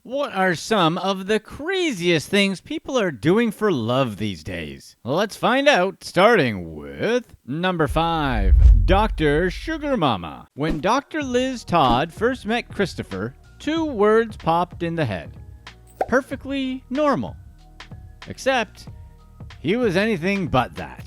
What are some of the craziest things people are doing for love these days? Let's find out, starting with number 5, Dr. Sugar Mama. When Dr. Liz Todd first met Christopher, 2 words popped in the head. Perfectly normal. Except, he was anything but that.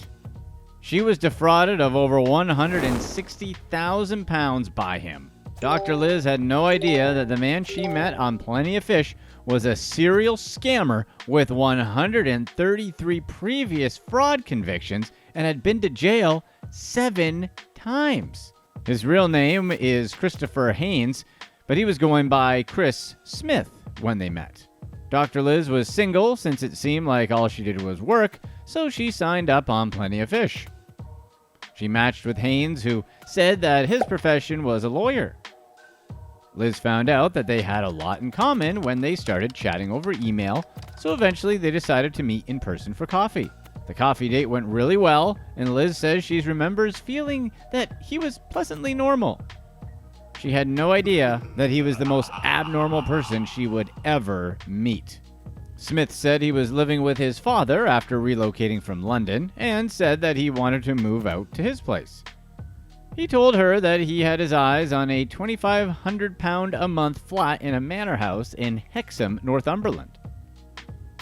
She was defrauded of over 160,000 pounds by him. Dr. Liz had no idea that the man she met on Plenty of Fish was a serial scammer with 133 previous fraud convictions and had been to jail 7 times. His real name is Christopher Haynes, but he was going by Chris Smith when they met. Dr. Liz was single since it seemed like all she did was work, so she signed up on Plenty of Fish. She matched with Haynes, who said that his profession was a lawyer. Liz found out that they had a lot in common when they started chatting over email, so eventually they decided to meet in person for coffee. The coffee date went really well, and Liz says she remembers feeling that he was pleasantly normal. She had no idea that he was the most abnormal person she would ever meet. Smith said he was living with his father after relocating from London, and said that he wanted to move out to his place. He told her that he had his eyes on a £2,500 a month flat in a manor house in Hexham, Northumberland.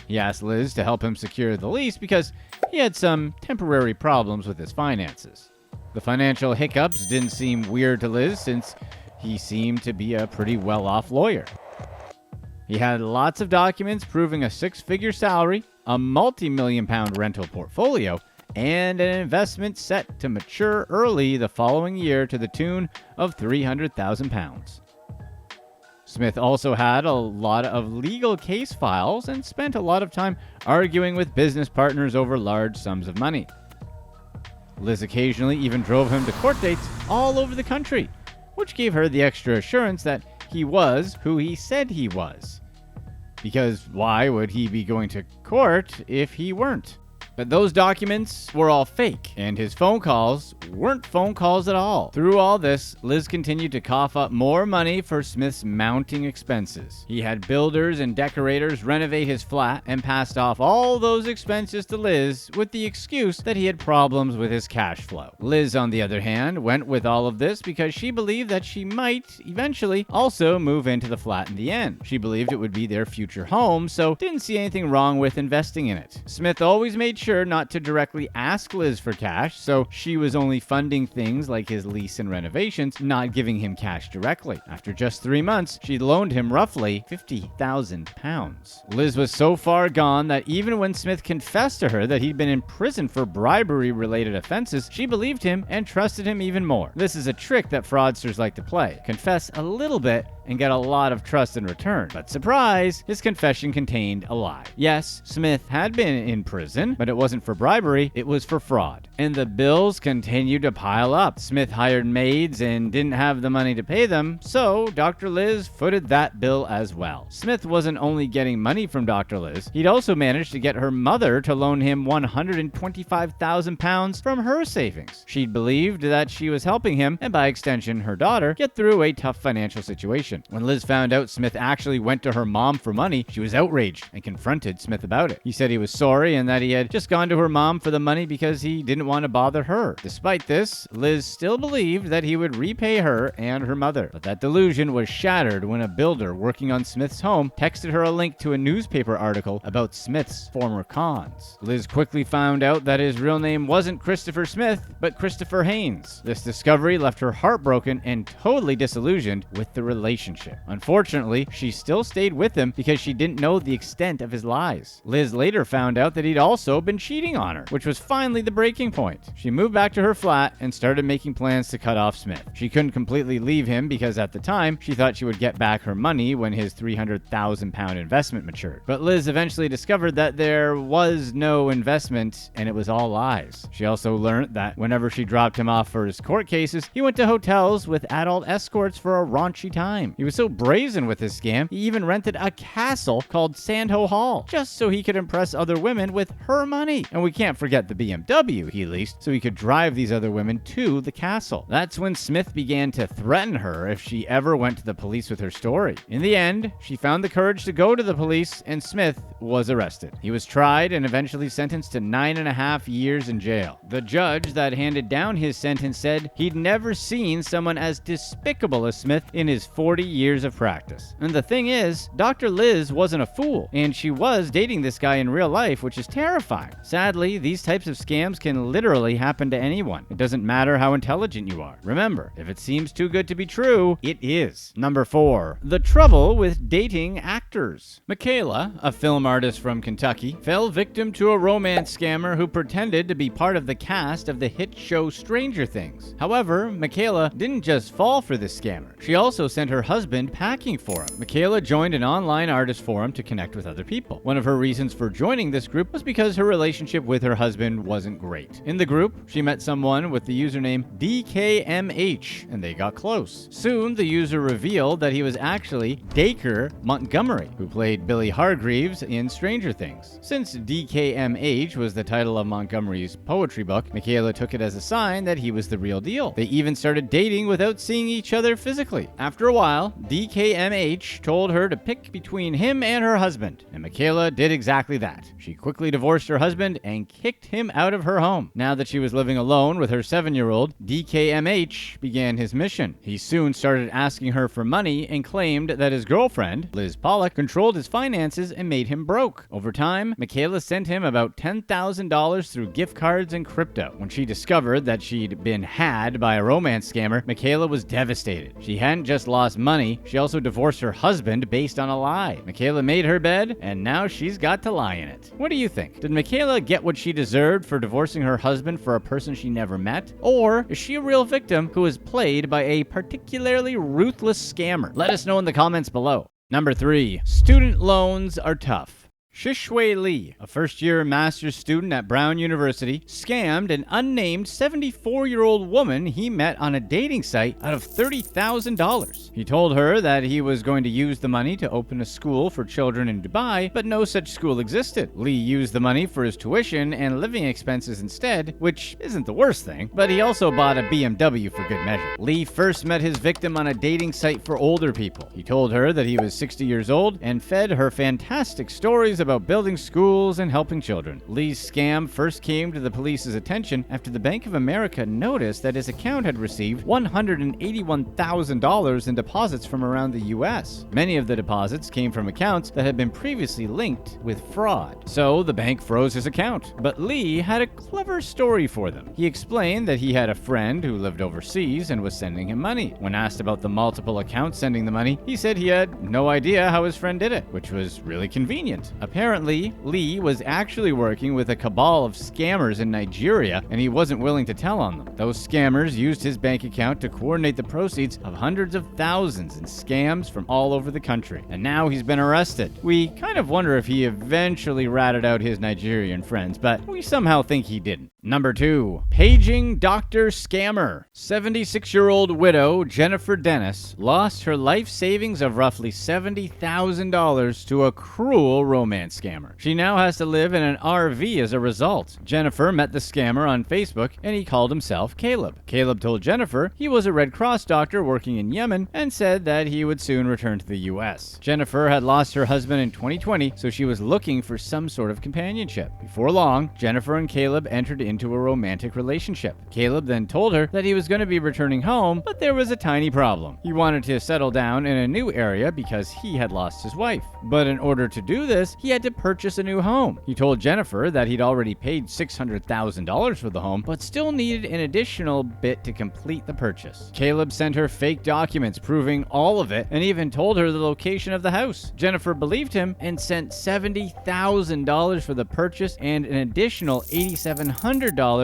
He asked Liz to help him secure the lease because he had some temporary problems with his finances. The financial hiccups didn't seem weird to Liz since he seemed to be a pretty well-off lawyer. He had lots of documents proving a 6-figure salary, a multi-million-pound rental portfolio, and an investment set to mature early the following year to the tune of £300,000. Smith also had a lot of legal case files and spent a lot of time arguing with business partners over large sums of money. Liz occasionally even drove him to court dates all over the country, which gave her the extra assurance that he was who he said he was. Because why would he be going to court if he weren't? But those documents were all fake, and his phone calls weren't phone calls at all. Through all this, Liz continued to cough up more money for Smith's mounting expenses. He had builders and decorators renovate his flat and passed off all those expenses to Liz with the excuse that he had problems with his cash flow. Liz, on the other hand, went with all of this because she believed that she might eventually also move into the flat in the end. She believed it would be their future home, so didn't see anything wrong with investing in it. Smith always made sure not to directly ask Liz for cash, so she was only funding things like his lease and renovations, not giving him cash directly. After just 3 months, she loaned him roughly £50,000. Liz was so far gone that even when Smith confessed to her that he'd been in prison for bribery-related offenses, she believed him and trusted him even more. This is a trick that fraudsters like to play. Confess a little bit and get a lot of trust in return. But surprise, his confession contained a lie. Yes, Smith had been in prison, but it wasn't for bribery, it was for fraud. And the bills continued to pile up. Smith hired maids and didn't have the money to pay them, so Dr. Liz footed that bill as well. Smith wasn't only getting money from Dr. Liz, he'd also managed to get her mother to loan him £125,000 from her savings. She'd believed that she was helping him, and by extension her daughter, get through a tough financial situation. When Liz found out Smith actually went to her mom for money, she was outraged and confronted Smith about it. He said he was sorry and that he had just gone to her mom for the money because he didn't want to bother her. Despite this, Liz still believed that he would repay her and her mother. But that delusion was shattered when a builder working on Smith's home texted her a link to a newspaper article about Smith's former cons. Liz quickly found out that his real name wasn't Christopher Smith, but Christopher Haynes. This discovery left her heartbroken and totally disillusioned with the relationship. Unfortunately, she still stayed with him because she didn't know the extent of his lies. Liz later found out that he'd also been cheating on her, which was finally the breaking point. She moved back to her flat and started making plans to cut off Smith. She couldn't completely leave him because at the time, she thought she would get back her money when his £300,000 investment matured. But Liz eventually discovered that there was no investment and it was all lies. She also learned that whenever she dropped him off for his court cases, he went to hotels with adult escorts for a raunchy time. game. He was so brazen with his scam, he even rented a castle called Sandho Hall, just so he could impress other women with her money. And we can't forget the BMW he leased, so he could drive these other women to the castle. That's when Smith began to threaten her if she ever went to the police with her story. In the end, she found the courage to go to the police, and Smith was arrested. He was tried and eventually sentenced to 9.5 years in jail. The judge that handed down his sentence said he'd never seen someone as despicable as Smith in his 40 years of practice. And the thing is, Dr. Liz wasn't a fool, and she was dating this guy in real life, which is terrifying. Sadly, these types of scams can literally happen to anyone. It doesn't matter how intelligent you are. Remember, if it seems too good to be true, it is. Number 4. The trouble with dating actors. Michaela, a film artist from Kentucky, fell victim to a romance scammer who pretended to be part of the cast of the hit show Stranger Things. However, Michaela didn't just fall for this scammer. She also sent her husband packing for him. Michaela joined an online artist forum to connect with other people. One of her reasons for joining this group was because her relationship with her husband wasn't great. In the group, she met someone with the username DKMH, and they got close. Soon, the user revealed that he was actually Dacre Montgomery, who played Billy Hargreaves in Stranger Things. Since DKMH was the title of Montgomery's poetry book, Michaela took it as a sign that he was the real deal. They even started dating without seeing each other physically. After a while, DKMH told her to pick between him and her husband, and Michaela did exactly that. She quickly divorced her husband and kicked him out of her home. Now that she was living alone with her 7-year-old, DKMH began his mission. He soon started asking her for money and claimed that his girlfriend, Liz Pollock, controlled his finances and made him broke. Over time, Michaela sent him about $10,000 through gift cards and crypto. When she discovered that she'd been had by a romance scammer, Michaela was devastated. She hadn't just lost money, she also divorced her husband based on a lie. Michaela made her bed, and now she's got to lie in it. What do you think? Did Michaela get what she deserved for divorcing her husband for a person she never met? Or is she a real victim who is played by a particularly ruthless scammer? Let us know in the comments below. Number 3. Student loans are tough. Shishway Lee, a first-year master's student at Brown University, scammed an unnamed 74-year-old woman he met on a dating site out of $30,000. He told her that he was going to use the money to open a school for children in Dubai, but no such school existed. Lee used the money for his tuition and living expenses instead, which isn't the worst thing, but he also bought a BMW for good measure. Lee first met his victim on a dating site for older people. He told her that he was 60 years old and fed her fantastic stories about building schools and helping children. Lee's scam first came to the police's attention after the Bank of America noticed that his account had received $181,000 in deposits from around the U.S. Many of the deposits came from accounts that had been previously linked with fraud. So the bank froze his account. But Lee had a clever story for them. He explained that he had a friend who lived overseas and was sending him money. When asked about the multiple accounts sending the money, he said he had no idea how his friend did it, which was really convenient. Apparently, Lee was actually working with a cabal of scammers in Nigeria, and he wasn't willing to tell on them. Those scammers used his bank account to coordinate the proceeds of hundreds of thousands in scams from all over the country. And now he's been arrested. We kind of wonder if he eventually ratted out his Nigerian friends, but we somehow think he didn't. Number 2. Paging Doctor Scammer. 76-year-old widow Jennifer Dennis lost her life savings of roughly $70,000 to a cruel romance scammer. She now has to live in an RV as a result. Jennifer met the scammer on Facebook, and he called himself Caleb. Caleb told Jennifer he was a Red Cross doctor working in Yemen and said that he would soon return to the U.S. Jennifer had lost her husband in 2020, so she was looking for some sort of companionship. Before long, Jennifer and Caleb entered into a romantic relationship. Caleb then told her that he was going to be returning home, but there was a tiny problem. He wanted to settle down in a new area because he had lost his wife. But in order to do this, he had to purchase a new home. He told Jennifer that he'd already paid $600,000 for the home, but still needed an additional bit to complete the purchase. Caleb sent her fake documents proving all of it and even told her the location of the house. Jennifer believed him and sent $70,000 for the purchase and an additional $8,700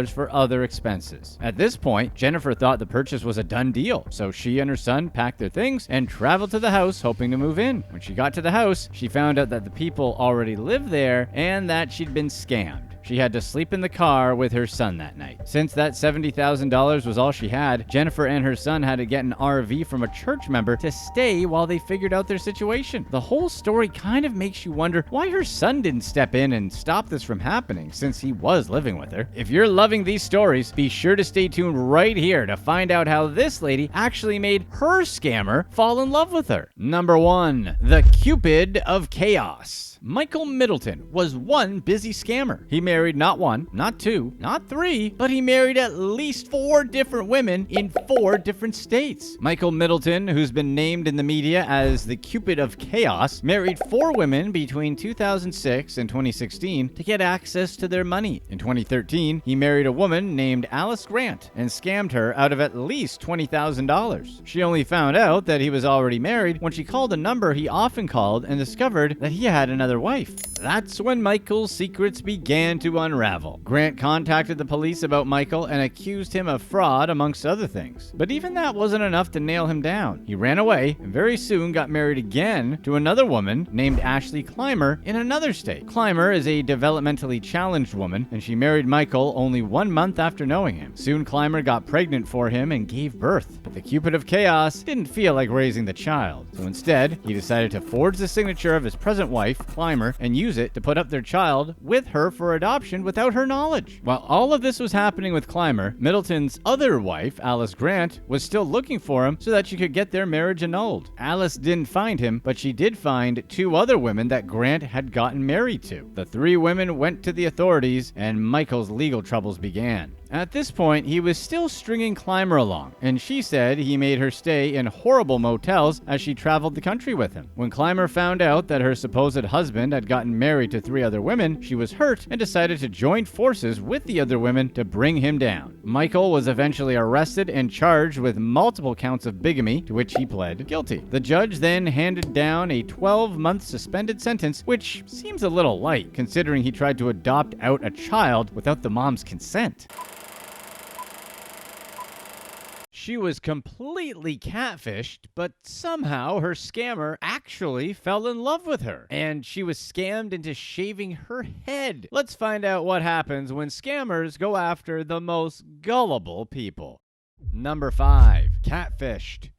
for other expenses. At this point, Jennifer thought the purchase was a done deal, so she and her son packed their things and traveled to the house hoping to move in. When she got to the house, she found out that the people already lived there and that she'd been scammed. she had to sleep in the car with her son that night. Since that $70,000 was all she had, Jennifer and her son had to get an RV from a church member to stay while they figured out their situation. The whole story kind of makes you wonder why her son didn't step in and stop this from happening, since he was living with her. If you're loving these stories, be sure to stay tuned right here to find out how this lady actually made her scammer fall in love with her. Number 1. The Cupid of Chaos. Michael Middleton was one busy scammer. He married not one, not two, not three, but he married at least 4 different women in 4 different states. Michael Middleton, who's been named in the media as the Cupid of Chaos, married 4 women between 2006 and 2016 to get access to their money. In 2013, he married a woman named Alice Grant and scammed her out of at least $20,000. She only found out that he was already married when she called a number he often called and discovered that he had another wife. That's when Michael's secrets began to unravel. Grant contacted the police about Michael and accused him of fraud, amongst other things. But even that wasn't enough to nail him down. He ran away and very soon got married again to another woman named Ashley Clymer in another state. Clymer is a developmentally challenged woman, and she married Michael only 1 month after knowing him. Soon Clymer got pregnant for him and gave birth. But the Cupid of Chaos didn't feel like raising the child. So instead, he decided to forge the signature of his present wife, Clymer, and use it to put up their child with her for adoption without her knowledge. While all of this was happening with Clymer, Middleton's other wife, Alice Grant, was still looking for him so that she could get their marriage annulled. Alice didn't find him, but she did find 2 other women that Grant had gotten married to. The 3 women went to the authorities, and Michael's legal troubles began. At this point, he was still stringing Clymer along, and she said he made her stay in horrible motels as she traveled the country with him. When Clymer found out that her supposed husband had gotten married to 3 other women, she was hurt and decided to join forces with the other women to bring him down. Michael was eventually arrested and charged with multiple counts of bigamy, to which he pled guilty. The judge then handed down a 12-month suspended sentence, which seems a little light, considering he tried to adopt out a child without the mom's consent. She was completely catfished, but somehow her scammer actually fell in love with her, and she was scammed into shaving her head. Let's find out what happens when scammers go after the most gullible people. Number 5. Catfished.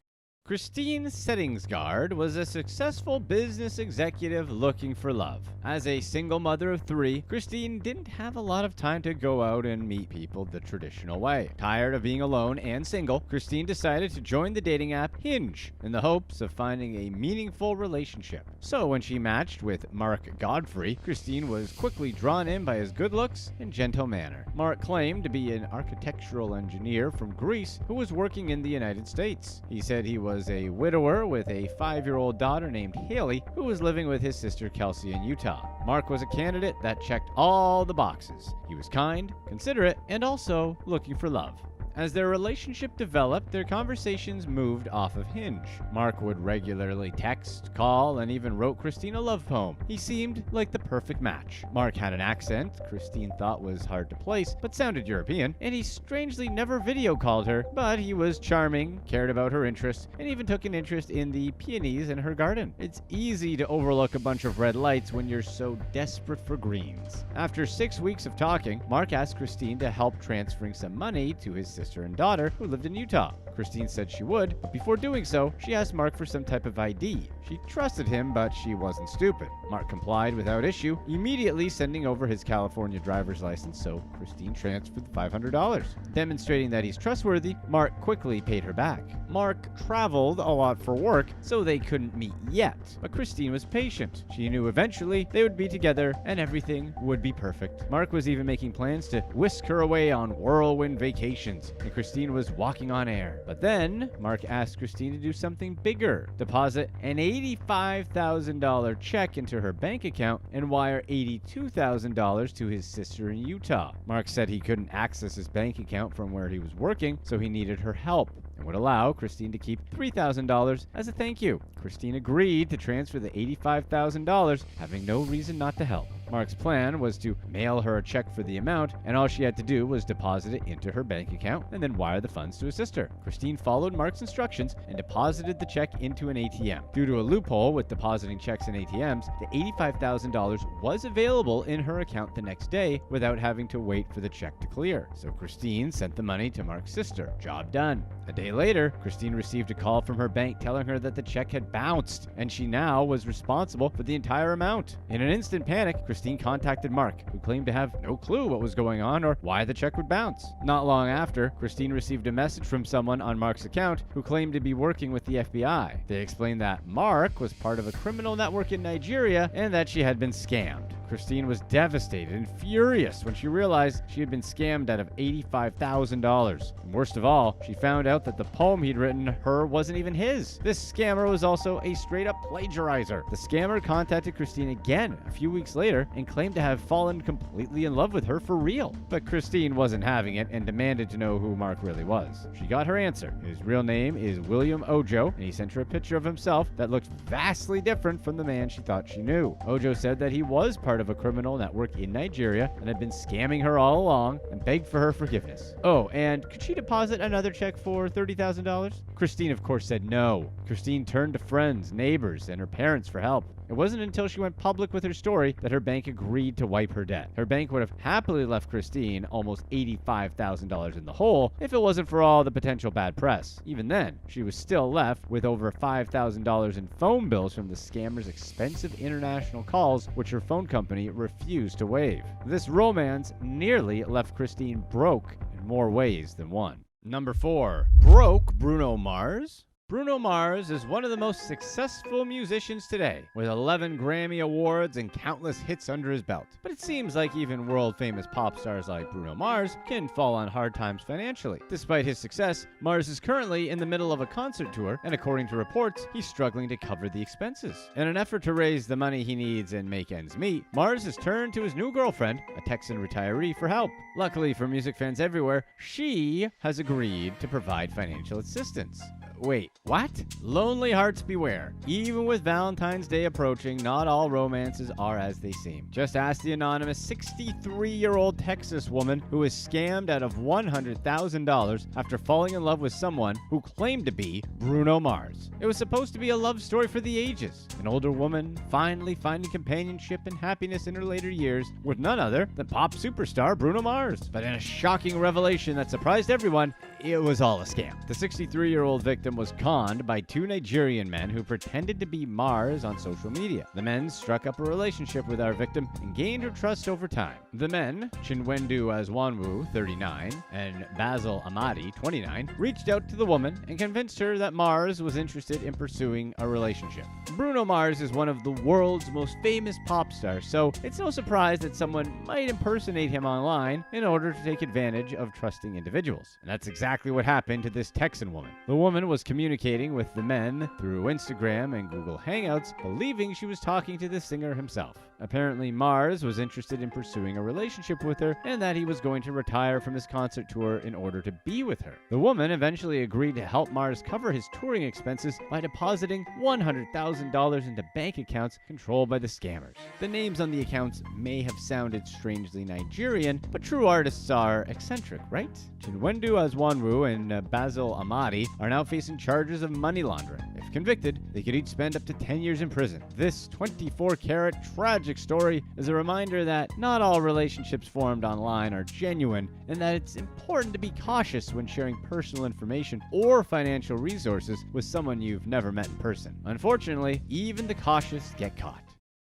Christine Settingsgaard was a successful business executive looking for love. As a single mother of 3, Christine didn't have a lot of time to go out and meet people the traditional way. Tired of being alone and single, Christine decided to join the dating app Hinge in the hopes of finding a meaningful relationship. So when she matched with Mark Godfrey, Christine was quickly drawn in by his good looks and gentle manner. Mark claimed to be an architectural engineer from Greece who was working in the United States. He said he was a widower with a 5-year-old daughter named Haley who was living with his sister Kelsey in Utah. Mark was a candidate that checked all the boxes. He was kind, considerate, and also looking for love. As their relationship developed, their conversations moved off of Hinge. Mark would regularly text, call, and even wrote Christine a love poem. He seemed like the perfect match. Mark had an accent Christine thought was hard to place, but sounded European, and he strangely never video called her, but he was charming, cared about her interests, and even took an interest in the peonies in her garden. It's easy to overlook a bunch of red lights when you're so desperate for greens. After 6 weeks of talking, Mark asked Christine to help transferring some money to his sister and daughter who lived in Utah. Christine said she would, but before doing so, she asked Mark for some type of ID. She trusted him, but she wasn't stupid. Mark complied without issue, immediately sending over his California driver's license, so Christine transferred the $500. Demonstrating that he's trustworthy, Mark quickly paid her back. Mark traveled a lot for work, so they couldn't meet yet, but Christine was patient. She knew eventually they would be together and everything would be perfect. Mark was even making plans to whisk her away on whirlwind vacations, and Christine was walking on air. But then, Mark asked Christine to do something bigger, deposit an $85,000 check into her bank account and wire $82,000 to his sister in Utah. Mark said he couldn't access his bank account from where he was working, so he needed her help and would allow Christine to keep $3,000 as a thank you. Christine agreed to transfer the $85,000, having no reason not to help. Mark's plan was to mail her a check for the amount, and all she had to do was deposit it into her bank account and then wire the funds to his sister. Christine followed Mark's instructions and deposited the check into an ATM. Due to a loophole with depositing checks in ATMs, the $85,000 was available in her account the next day without having to wait for the check to clear. So Christine sent the money to Mark's sister. Job done. A day later, Christine received a call from her bank telling her that the check had bounced, and she now was responsible for the entire amount. In an instant panic, Christine contacted Mark, who claimed to have no clue what was going on or why the check would bounce. Not long after, Christine received a message from someone on Mark's account who claimed to be working with the FBI. They explained that Mark was part of a criminal network in Nigeria and that she had been scammed. Christine was devastated and furious when she realized she had been scammed out of $85,000. And worst of all, she found out that the poem he'd written her wasn't even his. This scammer was also a straight-up plagiarizer. The scammer contacted Christine again a few weeks later and claimed to have fallen completely in love with her for real. But Christine wasn't having it and demanded to know who Mark really was. She got her answer. His real name is William Ojo, and he sent her a picture of himself that looked vastly different from the man she thought she knew. Ojo said that he was part of a criminal network in Nigeria and had been scamming her all along and begged for her forgiveness. Oh, and could she deposit another check for $30,000? Christine, of course, said no. Christine turned to friends, neighbors, and her parents for help. It wasn't until she went public with her story that her bank agreed to wipe her debt. Her bank would have happily left Christine almost $85,000 in the hole if it wasn't for all the potential bad press. Even then, she was still left with over $5,000 in phone bills from the scammer's expensive international calls, which her phone company refused to waive. This romance nearly left Christine broke in more ways than one. Number 4. Broke Bruno Mars? Bruno Mars is one of the most successful musicians today, with 11 Grammy Awards and countless hits under his belt. But it seems like even world-famous pop stars like Bruno Mars can fall on hard times financially. Despite his success, Mars is currently in the middle of a concert tour, and according to reports, he's struggling to cover the expenses. In an effort to raise the money he needs and make ends meet, Mars has turned to his new girlfriend, a Texan retiree, for help. Luckily for music fans everywhere, she has agreed to provide financial assistance. Wait, what? Lonely hearts beware. Even with Valentine's Day approaching, not all romances are as they seem. Just ask the anonymous 63-year-old Texas woman who was scammed out of $100,000 after falling in love with someone who claimed to be Bruno Mars. It was supposed to be a love story for the ages. An older woman finally finding companionship and happiness in her later years with none other than pop superstar Bruno Mars. But in a shocking revelation that surprised everyone, it was all a scam. The 63-year-old victim was conned by 2 Nigerian men who pretended to be Mars on social media. The men struck up a relationship with our victim and gained her trust over time. The men, Chinwendu Azwanwu, 39, and Basil Amadi, 29, reached out to the woman and convinced her that Mars was interested in pursuing a relationship. Bruno Mars is one of the world's most famous pop stars, so it's no surprise that someone might impersonate him online in order to take advantage of trusting individuals. And that's exactly what happened to this Texan woman. The woman was communicating with the men through Instagram and Google Hangouts, believing she was talking to the singer himself. Apparently, Mars was interested in pursuing a relationship with her and that he was going to retire from his concert tour in order to be with her. The woman eventually agreed to help Mars cover his touring expenses by depositing $100,000 into bank accounts controlled by the scammers. The names on the accounts may have sounded strangely Nigerian, but true artists are eccentric, right? Chinwendu Azwanwu and Basil Amadi are now facing charges of money laundering. If convicted, they could each spend up to 10 years in prison. This 24-karat tragic story is a reminder that not all relationships formed online are genuine, and that it's important to be cautious when sharing personal information or financial resources with someone you've never met in person. Unfortunately, even the cautious get caught.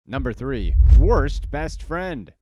Number 3. Worst best friend.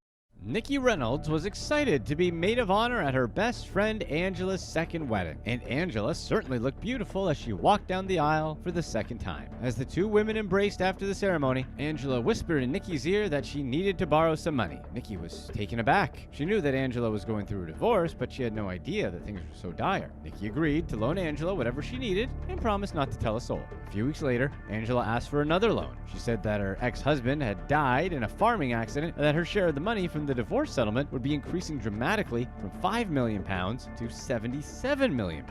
Nikki Reynolds was excited to be maid of honor at her best friend Angela's second wedding, and Angela certainly looked beautiful as she walked down the aisle for the second time. As the two women embraced after the ceremony, Angela whispered in Nikki's ear that she needed to borrow some money. Nikki was taken aback. She knew that Angela was going through a divorce, but she had no idea that things were so dire. Nikki agreed to loan Angela whatever she needed and promised not to tell a soul. A few weeks later, Angela asked for another loan. She said that her ex-husband had died in a farming accident and that her share of the money from the the divorce settlement would be increasing dramatically from £5 million to £77 million.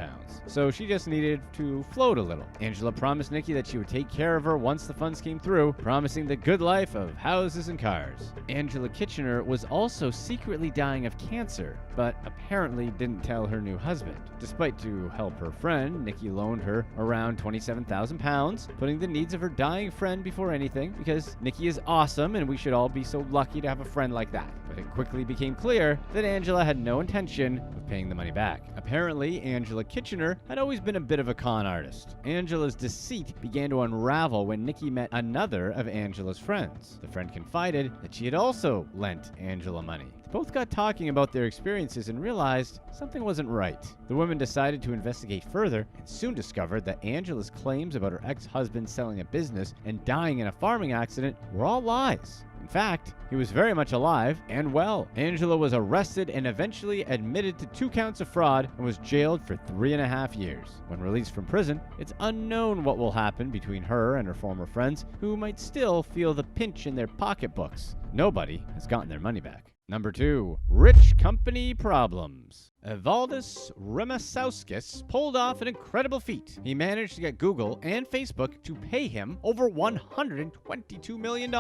So she just needed to float a little. Angela promised Nikki that she would take care of her once the funds came through, promising the good life of houses and cars. Angela Kitchener was also secretly dying of cancer, but apparently didn't tell her new husband. Despite to help her friend, Nikki loaned her around £27,000, putting the needs of her dying friend before anything, because Nikki is awesome and we should all be so lucky to have a friend like that. But it quickly became clear that Angela had no intention of paying the money back. Apparently, Angela Kitchener had always been a bit of a con artist. Angela's deceit began to unravel when Nikki met another of Angela's friends. The friend confided that she had also lent Angela money. They both got talking about their experiences and realized something wasn't right. The women decided to investigate further and soon discovered that Angela's claims about her ex-husband selling a business and dying in a farming accident were all lies. In fact, he was very much alive and well. Angela was arrested and eventually admitted to 2 counts of fraud and was jailed for 3.5 years. When released from prison, it's unknown what will happen between her and her former friends, who might still feel the pinch in their pocketbooks. Nobody has gotten their money back. Number 2. Rich company problems. Evaldis Ramasauskis pulled off an incredible feat. He managed to get Google and Facebook to pay him over $122 million.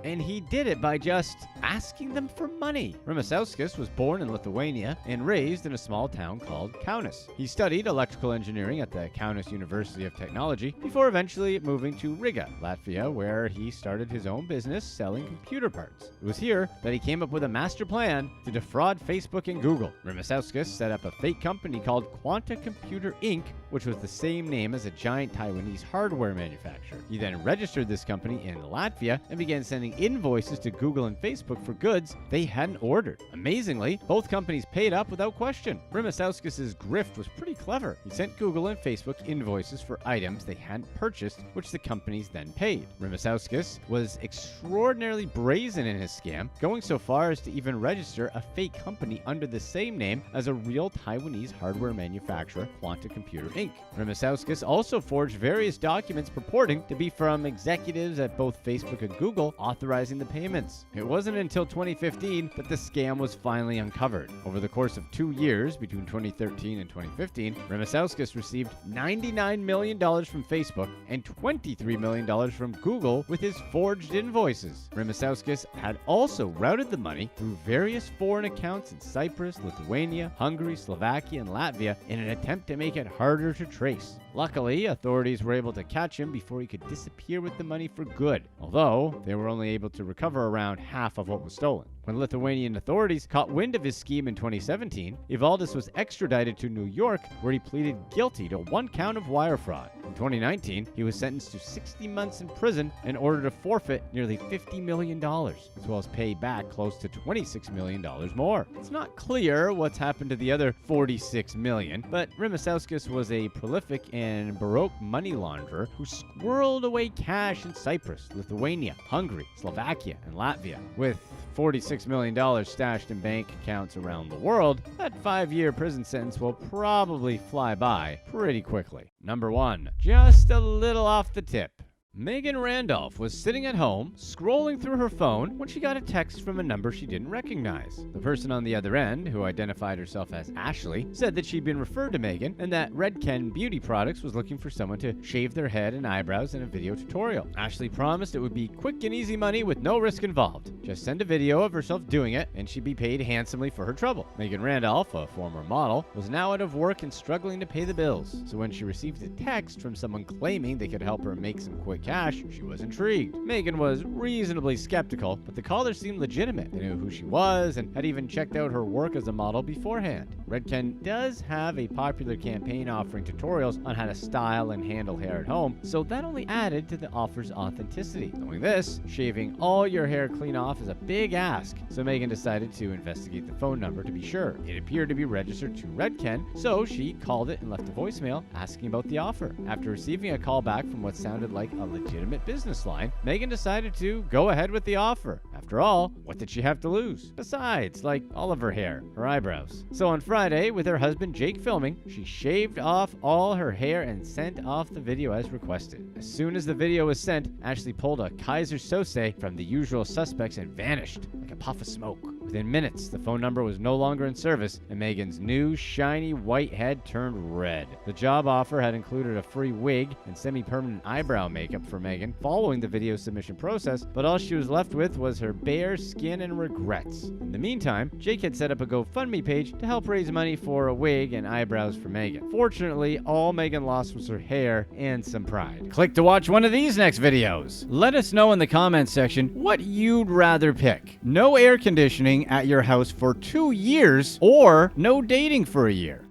And he did it by just asking them for money. Ramasauskis was born in Lithuania and raised in a small town called Kaunas. He studied electrical engineering at the Kaunas University of Technology before eventually moving to Riga, Latvia, where he started his own business selling computer parts. It was here that he came up with a master plan to defraud Facebook and Google. Ramasauskis set up a fake company called Quanta Computer Inc., which was the same name as a giant Taiwanese hardware manufacturer. He then registered this company in Latvia and began sending invoices to Google and Facebook for goods they hadn't ordered. Amazingly, both companies paid up without question. Ramasauskis' grift was pretty clever. He sent Google and Facebook invoices for items they hadn't purchased, which the companies then paid. Ramasauskis was extraordinarily brazen in his scam, going so far as to even register a fake company under the same name as a real Taiwanese hardware manufacturer, Quanta Computer Inc. Ramasauskis also forged various documents purporting to be from executives at both Facebook and Google authorizing the payments. It wasn't until 2015 that the scam was finally uncovered. Over the course of 2 years, between 2013 and 2015, Ramasauskis received $99 million from Facebook and $23 million from Google with his forged invoices. Ramasauskis had also routed the money through various foreign accounts in Cyprus, Lithuania, Hungary, Slovakia, and Latvia in an attempt to make it harder to trace. Luckily, authorities were able to catch him before he could disappear with the money for good, although they were only able to recover around half of what was stolen. When Lithuanian authorities caught wind of his scheme in 2017, Evaldis was extradited to New York, where he pleaded guilty to 1 count of wire fraud. In 2019, he was sentenced to 60 months in prison in order to forfeit nearly $50 million, as well as pay back close to $26 million more. It's not clear what's happened to the other $46 million, but Ramasauskis was a prolific and baroque money launderer who squirreled away cash in Cyprus, Lithuania, Hungary, Slovakia, and Latvia. With $46 million stashed in bank accounts around the world, that 5-year prison sentence will probably fly by pretty quickly. Number 1. Just a little off the tip. Megan Randolph was sitting at home, scrolling through her phone, when she got a text from a number she didn't recognize. The person on the other end, who identified herself as Ashley, said that she'd been referred to Megan and that Redken Beauty Products was looking for someone to shave their head and eyebrows in a video tutorial. Ashley promised it would be quick and easy money with no risk involved. Just send a video of herself doing it, and she'd be paid handsomely for her trouble. Megan Randolph, a former model, was now out of work and struggling to pay the bills. So when she received a text from someone claiming they could help her make some quick cash, she was intrigued. Megan was reasonably skeptical, but the caller seemed legitimate. They knew who she was and had even checked out her work as a model beforehand. Redken does have a popular campaign offering tutorials on how to style and handle hair at home, so that only added to the offer's authenticity. Knowing this, shaving all your hair clean off is a big ask, so Megan decided to investigate the phone number to be sure. It appeared to be registered to Redken, so she called it and left a voicemail asking about the offer. After receiving a call back from what sounded like a legitimate business line, Megan decided to go ahead with the offer. After all, what did she have to lose? Besides, like all of her hair, her eyebrows. So on Friday, with her husband Jake filming, she shaved off all her hair and sent off the video as requested. As soon as the video was sent, Ashley pulled a Kaiser Sose from the usual suspects and vanished like a puff of smoke. Within minutes, the phone number was no longer in service, and Megan's new, shiny white head turned red. The job offer had included a free wig and semi-permanent eyebrow makeup for Megan following the video submission process, but all she was left with was her bare skin and regrets. In the meantime, Jake had set up a GoFundMe page to help raise money for a wig and eyebrows for Megan. Fortunately, all Megan lost was her hair and some pride. Click to watch one of these next videos. Let us know in the comments section what you'd rather pick. No air conditioning at your house for 2 years or no dating for a year.